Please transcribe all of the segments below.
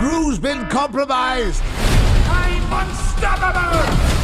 Gru's been compromised! I'm unstoppable!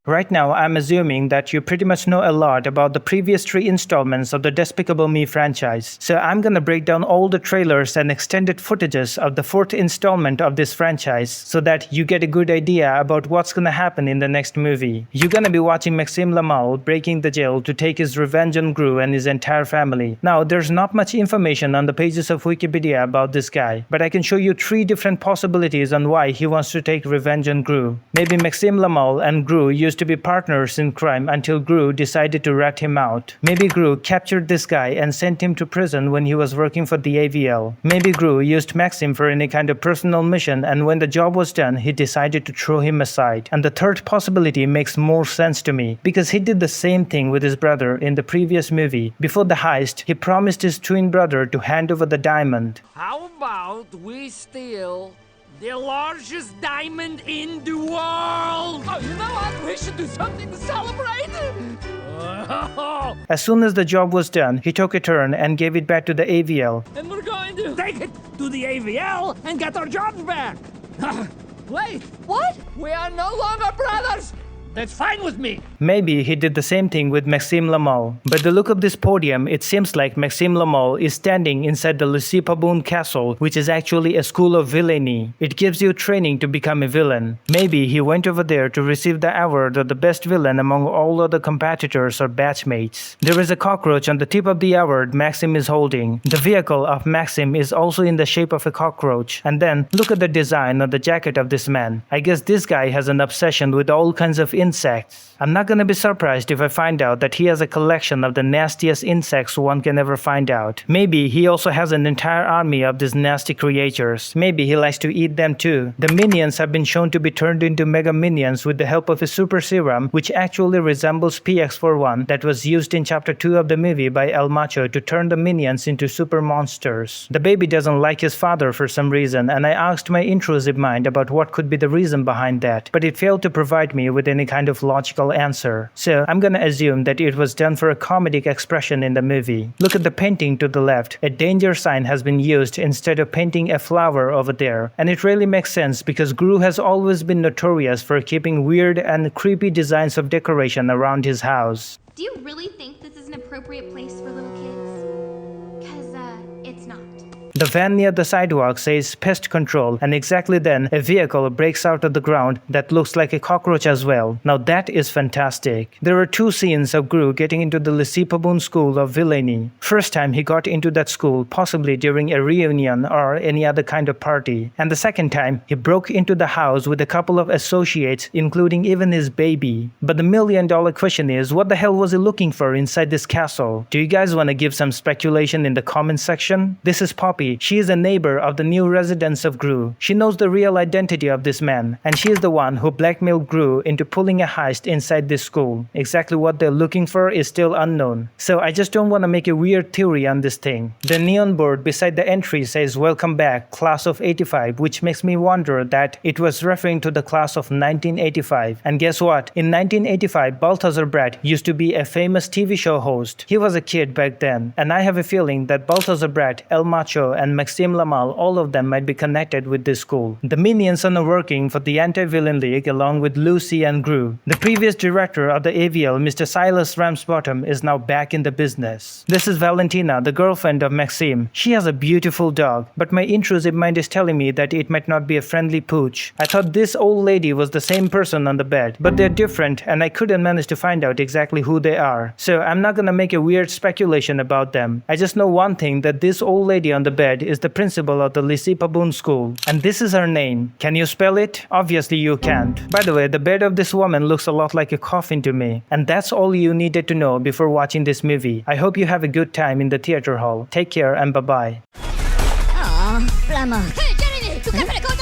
Right now, I'm assuming that you pretty much know a lot about the previous 3 installments of the Despicable Me franchise. So I'm gonna break down all the trailers and extended footages of the 4th installment of this franchise so that you get a good idea about what's gonna happen in the next movie. You're gonna be watching Maxime Lamal breaking the jail to take his revenge on Gru and his entire family. Now, there's not much information on the pages of Wikipedia about this guy, but I can show you 3 different possibilities on why he wants to take revenge on Gru. Maybe Maxime Lamal and Gru used to be partners in crime until Gru decided to rat him out. Maybe Gru captured this guy and sent him to prison when he was working for the AVL. Maybe Gru used Maxim for any kind of personal mission, and when the job was done, he decided to throw him aside. And the third possibility makes more sense to me, because he did the same thing with his brother in the previous movie. Before the heist, he promised his twin brother to hand over the diamond. How about we steal the largest diamond in the world? Oh, you know what? We should do something to celebrate. As soon as the job was done, he took a turn and gave it back to the AVL. And we're going to take it to the AVL and get our jobs back. Wait. What? We are no longer brothers. That's fine with me. Maybe he did the same thing with Maxime Lamal. But the look of this podium, it seems like Maxime Lamal is standing inside the Despicable castle, which is actually a school of villainy. It gives you training to become a villain. Maybe he went over there to receive the award of the best villain among all other competitors or batchmates. There is a cockroach on the tip of the award Maxim is holding. The vehicle of Maxim is also in the shape of a cockroach. And then, look at the design on the jacket of this man. I guess this guy has an obsession with all kinds of insects. I'm not gonna be surprised if I find out that he has a collection of the nastiest insects one can ever find out. Maybe he also has an entire army of these nasty creatures. Maybe he likes to eat them too. The minions have been shown to be turned into mega minions with the help of a super serum, which actually resembles PX41 that was used in chapter 2 of the movie by El Macho to turn the minions into super monsters. The baby doesn't like his father for some reason, and I asked my intrusive mind about what could be the reason behind that, but it failed to provide me with any kind of logical answer. So I'm gonna assume that it was done for a comedic expression in the movie. Look at the painting to the left. A danger sign has been used instead of painting a flower over there. And it really makes sense because Gru has always been notorious for keeping weird and creepy designs of decoration around his house. Do you really think this is an appropriate place for little kids? Because, it's not. The van near the sidewalk says pest control, and exactly then a vehicle breaks out of the ground that looks like a cockroach as well. Now that is fantastic. There are 2 scenes of Gru getting into the Despicable school of villainy. First time he got into that school, possibly during a reunion or any other kind of party. And the second time, he broke into the house with a couple of associates, including even his baby. But the $1,000,000 question is, what the hell was he looking for inside this castle? Do you guys want to give some speculation in the comment section? This is Poppy. She is a neighbor of the new residents of Gru. She knows the real identity of this man, and she is the one who blackmailed Gru into pulling a heist inside this school. Exactly what they're looking for is still unknown. So I just don't want to make a weird theory on this thing. The neon board beside the entry says "Welcome back, class of 85", which makes me wonder that it was referring to the class of 1985. And guess what? In 1985, Balthazar Bratt used to be a famous TV show host. He was a kid back then, and I have a feeling that Balthazar Bratt, El Macho, and Maxime Lamal, all of them might be connected with this school. The minions are now working for the Anti-Villain League along with Lucy and Gru. The previous director of the AVL, Mr. Silas Ramsbottom, is now back in the business. This is Valentina, the girlfriend of Maxime. She has a beautiful dog, but my intrusive mind is telling me that it might not be a friendly pooch. I thought this old lady was the same person on the bed, but they're different and I couldn't manage to find out exactly who they are. So I'm not gonna make a weird speculation about them. I just know one thing, that this old lady on the bed is the principal of the Despicable school, and this is her name. Can you spell it? Obviously you can't. By the way, the bed of this woman looks a lot like a coffin to me. And that's all you needed to know before watching this movie. I hope you have a good time in the theater hall. Take care and bye-bye. Ah, Flamma. Hey, Jeremy, tu capre con